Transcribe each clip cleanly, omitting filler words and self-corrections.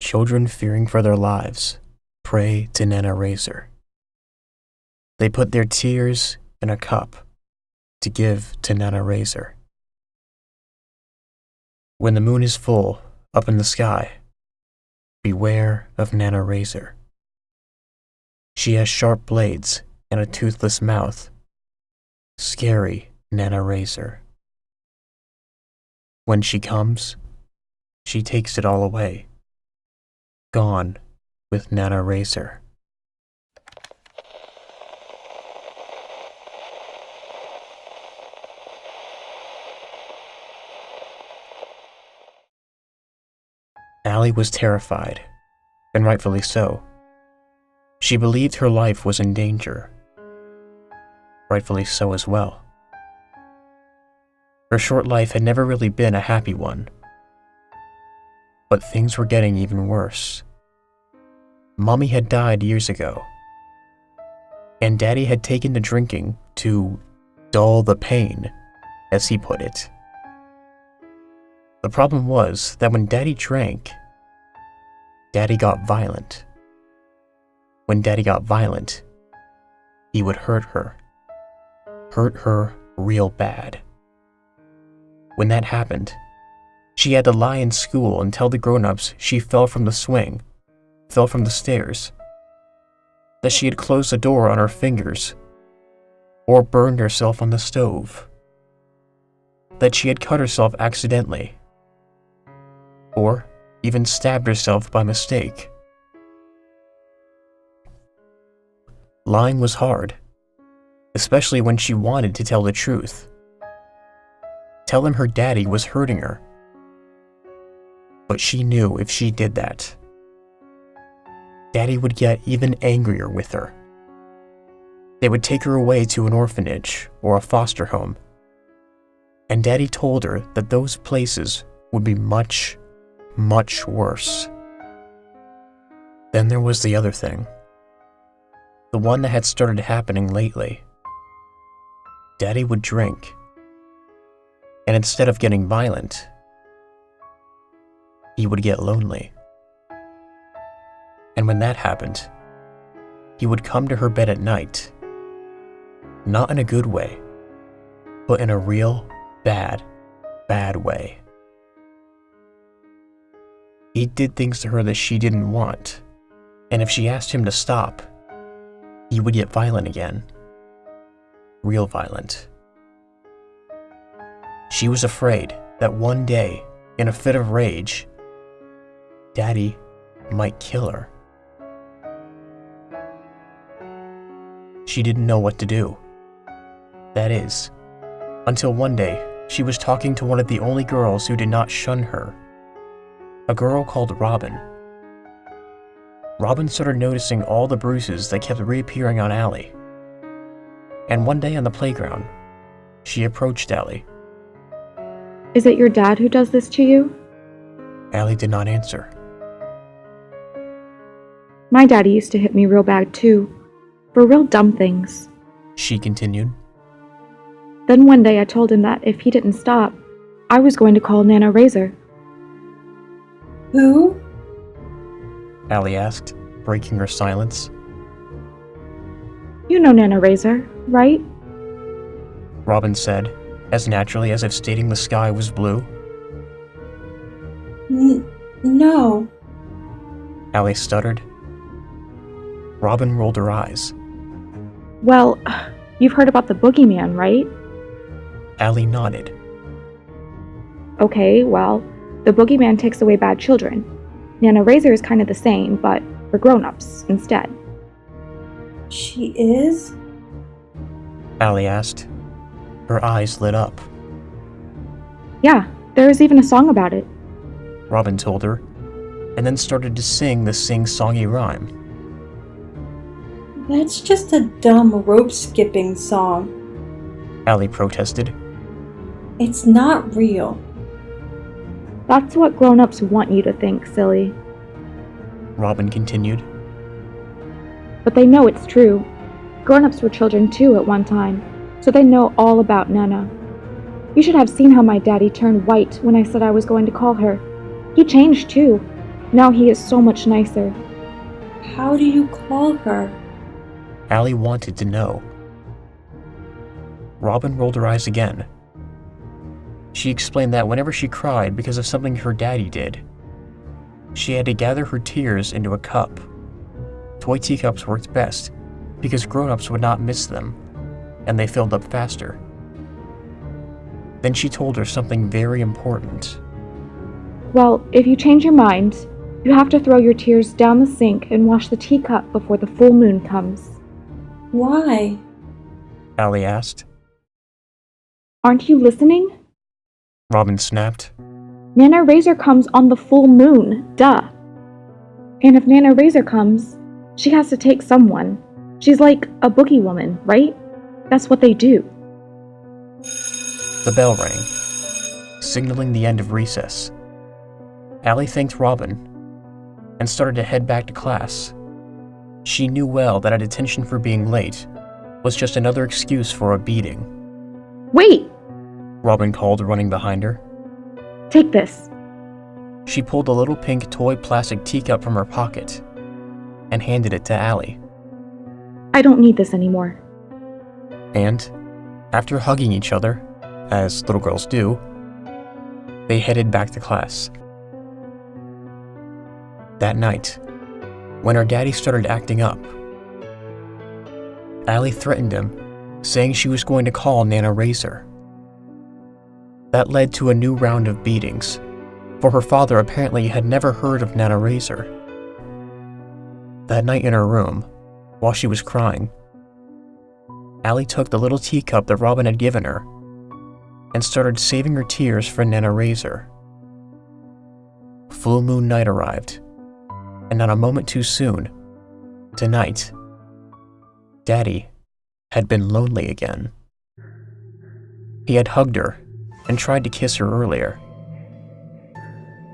children fearing for their lives pray to Nana Razer. They put their tears in a cup to give to Nana Razer. When the moon is full up in the sky, beware of Nana Razer. She has sharp blades and a toothless mouth. Scary Nana Razer. When she comes, she takes it all away. Gone with Nana Razer. Allie was terrified, and rightfully so. She believed her life was in danger. Rightfully so as well. Her short life had never really been a happy one. But things were getting even worse. Mommy had died years ago, and Daddy had taken to drinking to dull the pain, as he put it. The problem was that when Daddy drank, Daddy got violent. When Daddy got violent, he would hurt her. Hurt her real bad. When that happened, she had to lie in school and tell the grown-ups she fell from the swing, fell from the stairs, that she had closed the door on her fingers, or burned herself on the stove, that she had cut herself accidentally, or even stabbed herself by mistake. Lying was hard, especially when she wanted to tell the truth. Tell him her daddy was hurting her. But she knew if she did that, Daddy would get even angrier with her. They would take her away to an orphanage or a foster home, and Daddy told her that those places would be much, much worse. Then there was the other thing. The one that had started happening lately. Daddy would drink, and instead of getting violent, he would get lonely. And when that happened, he would come to her bed at night, not in a good way, but in a real bad, bad way. He did things to her that she didn't want, and if she asked him to stop, he would get violent again. Real violent. She was afraid that one day, in a fit of rage, Daddy might kill her. She didn't know what to do. That is, until one day she was talking to one of the only girls who did not shun her, a girl called Robyn. Robyn started noticing all the bruises that kept reappearing on Allie. And one day on the playground, she approached Allie. Is it your dad who does this to you? Allie did not answer. My daddy used to hit me real bad too, for real dumb things. She continued. Then one day I told him that if he didn't stop, I was going to call Nana Razer. Who? Allie asked, breaking her silence. You know Nana Razer, right? Robyn said, as naturally as if stating the sky was blue. No. Allie stuttered. Robyn rolled her eyes. Well, you've heard about the boogeyman, right? Allie nodded. Okay, well, the boogeyman takes away bad children. Nana Razer is kind of the same, but for grown-ups instead. She is? Allie asked. Her eyes lit up. Yeah, there is even a song about it. Robyn told her, and then started to sing the sing-songy rhyme. That's just a dumb rope-skipping song. Allie protested. It's not real. That's what grown-ups want you to think, silly. Robyn continued. But they know it's true. Grown-ups were children too at one time, so they know all about Nana. You should have seen how my daddy turned white when I said I was going to call her. He changed too. Now he is so much nicer. How do you call her? Allie wanted to know. Robyn rolled her eyes again. She explained that whenever she cried because of something her daddy did, she had to gather her tears into a cup. Toy teacups worked best because grown-ups would not miss them, and they filled up faster. Then she told her something very important. Well, if you change your mind, you have to throw your tears down the sink and wash the teacup before the full moon comes. Why? Allie asked. Aren't you listening? Robyn snapped. Nana Razer comes on the full moon, duh. And if Nana Razer comes, she has to take someone. She's like a boogie woman, right? That's what they do. The bell rang, signaling the end of recess. Allie thanked Robyn and started to head back to class. She knew well that a detention for being late was just another excuse for a beating. Wait! Robyn called, running behind her. Take this. She pulled a little pink toy plastic teacup from her pocket and handed it to Allie. I don't need this anymore. And, after hugging each other, as little girls do, they headed back to class. That night, when her daddy started acting up, Allie threatened him, saying she was going to call Nana Razer. That led to a new round of beatings, for her father apparently had never heard of Nana Razer. That night in her room, while she was crying, Allie took the little teacup that Robyn had given her and started saving her tears for Nana Razer. Full moon night arrived, and not a moment too soon, tonight, Daddy had been lonely again. He had hugged her and tried to kiss her earlier.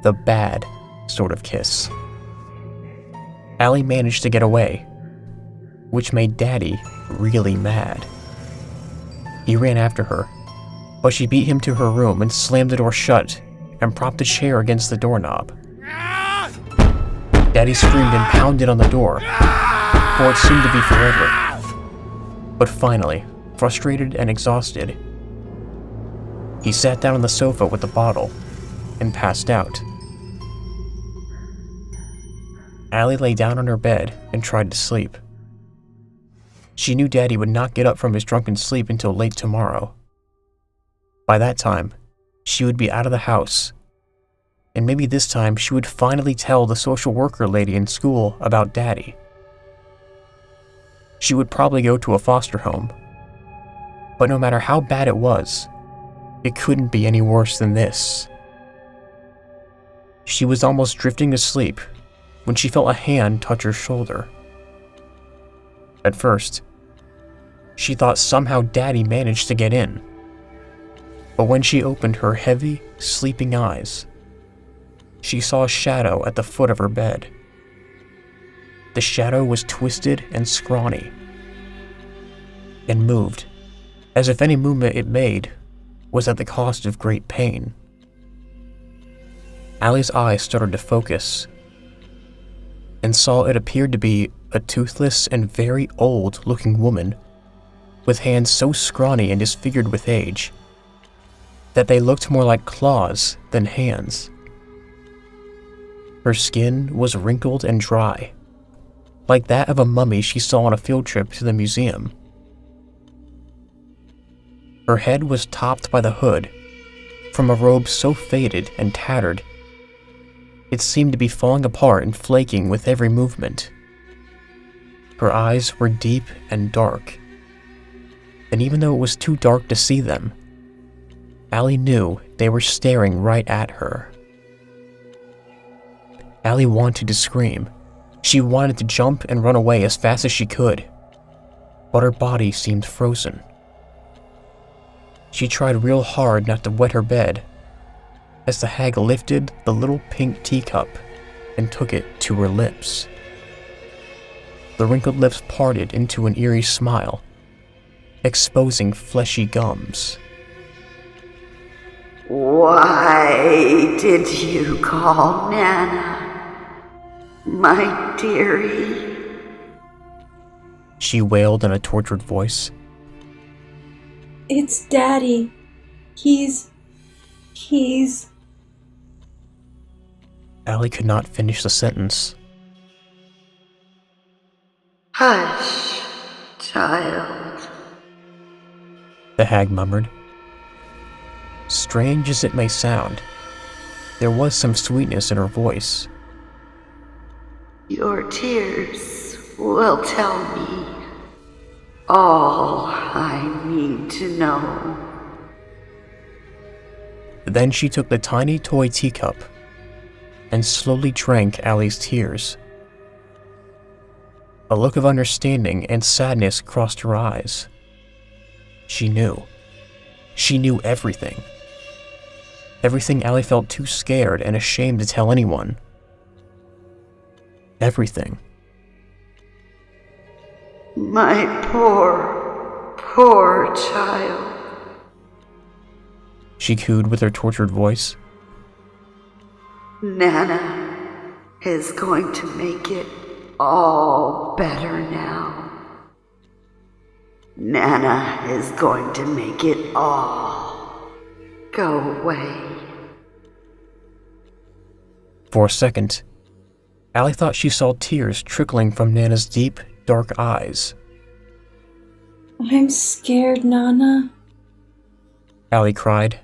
The bad sort of kiss. Allie managed to get away, which made Daddy really mad. He ran after her, but she beat him to her room and slammed the door shut and propped a chair against the doorknob. Daddy screamed and pounded on the door, for it seemed to be forever. But finally, frustrated and exhausted, he sat down on the sofa with the bottle and passed out. Allie lay down on her bed and tried to sleep. She knew Daddy would not get up from his drunken sleep until late tomorrow. By that time, she would be out of the house, and maybe this time she would finally tell the social worker lady in school about Daddy. She would probably go to a foster home, but no matter how bad it was, it couldn't be any worse than this. She was almost drifting to sleep when she felt a hand touch her shoulder. At first, she thought somehow Daddy managed to get in. But when she opened her heavy, sleeping eyes, she saw a shadow at the foot of her bed. The shadow was twisted and scrawny, and moved, as if any movement it made was at the cost of great pain. Allie's eyes started to focus, and saw it appeared to be a toothless and very old-looking woman with hands so scrawny and disfigured with age that they looked more like claws than hands. Her skin was wrinkled and dry, like that of a mummy she saw on a field trip to the museum. Her head was topped by the hood from a robe so faded and tattered it seemed to be falling apart and flaking with every movement. Her eyes were deep and dark, and even though it was too dark to see them, Allie knew they were staring right at her. Allie wanted to scream. She wanted to jump and run away as fast as she could, but her body seemed frozen. She tried real hard not to wet her bed as the hag lifted the little pink teacup and took it to her lips. The wrinkled lips parted into an eerie smile, exposing fleshy gums. Why did you call Nana? My dearie. She wailed in a tortured voice. It's Daddy. He's... Allie could not finish the sentence. Hush, child. The hag murmured. Strange as it may sound, there was some sweetness in her voice. Your tears will tell me all I need to know. Then she took the tiny toy teacup and slowly drank Allie's tears. A look of understanding and sadness crossed her eyes. She knew. She knew everything. Everything Allie felt too scared and ashamed to tell anyone. Everything. My poor child. She cooed with her tortured voice. Nana is going to make it all better now. Nana is going to make it all go away. For a second, Allie thought she saw tears trickling from Nana's deep, dark eyes. I'm scared, Nana. Allie cried,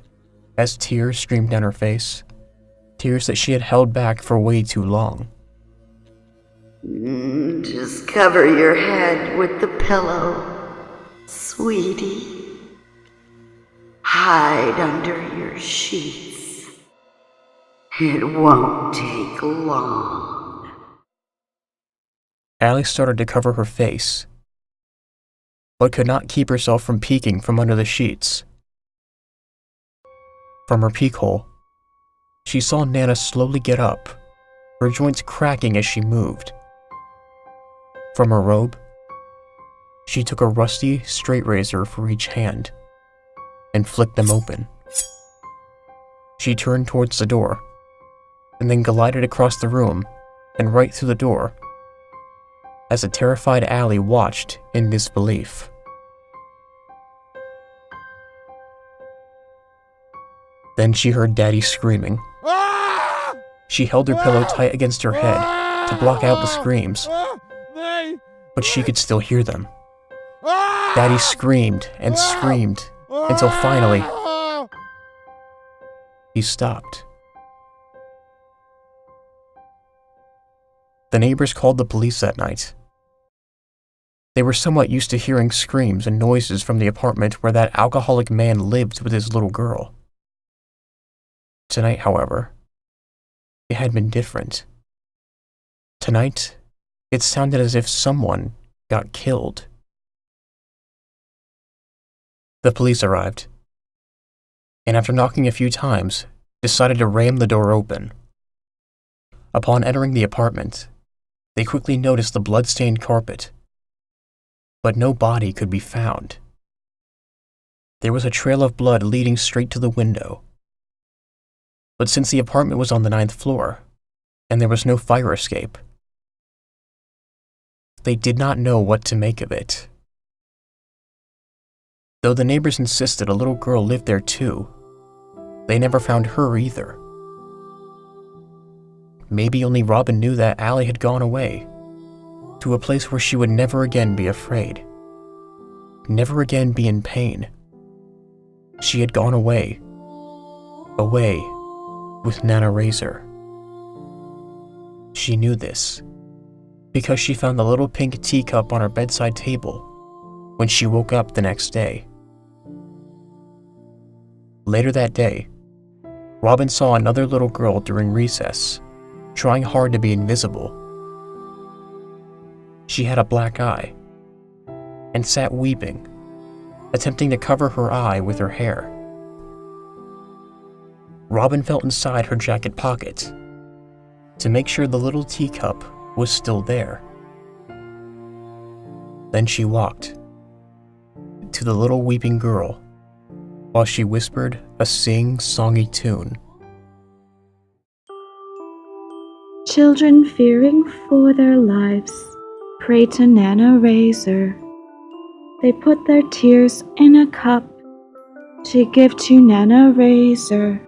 as tears streamed down her face, tears that she had held back for way too long. Just cover your head with the pillow, sweetie. Hide under your sheets. It won't take long. Allie started to cover her face, but could not keep herself from peeking from under the sheets. From her peek hole, she saw Nana slowly get up, her joints cracking as she moved. From her robe, she took a rusty straight razor for each hand and flicked them open. She turned towards the door, and then glided across the room and right through the door, as a terrified Allie watched in disbelief. Then she heard Daddy screaming. She held her pillow tight against her head to block out the screams, but she could still hear them. Daddy screamed and screamed until finally he stopped. The neighbors called the police that night. They were somewhat used to hearing screams and noises from the apartment where that alcoholic man lived with his little girl. Tonight, however, it had been different. Tonight, it sounded as if someone got killed. The police arrived, and after knocking a few times, decided to ram the door open. Upon entering the apartment, they quickly noticed the blood-stained carpet, but no body could be found. There was a trail of blood leading straight to the window, but since the apartment was on the 9th floor, and there was no fire escape, they did not know what to make of it. Though the neighbors insisted a little girl lived there too, they never found her either. Maybe only Robyn knew that Allie had gone away, to a place where she would never again be afraid, never again be in pain. She had gone away with Nana Razer. She knew this, because she found the little pink teacup on her bedside table when she woke up the next day. Later that day, Robyn saw another little girl during recess, trying hard to be invisible. She had a black eye, and sat weeping, attempting to cover her eye with her hair. Robyn felt inside her jacket pocket to make sure the little teacup was still there. Then she walked to the little weeping girl while she whispered a sing-songy tune. Children fearing for their lives pray to Nana Razer. They put their tears in a cup to give to Nana Razer.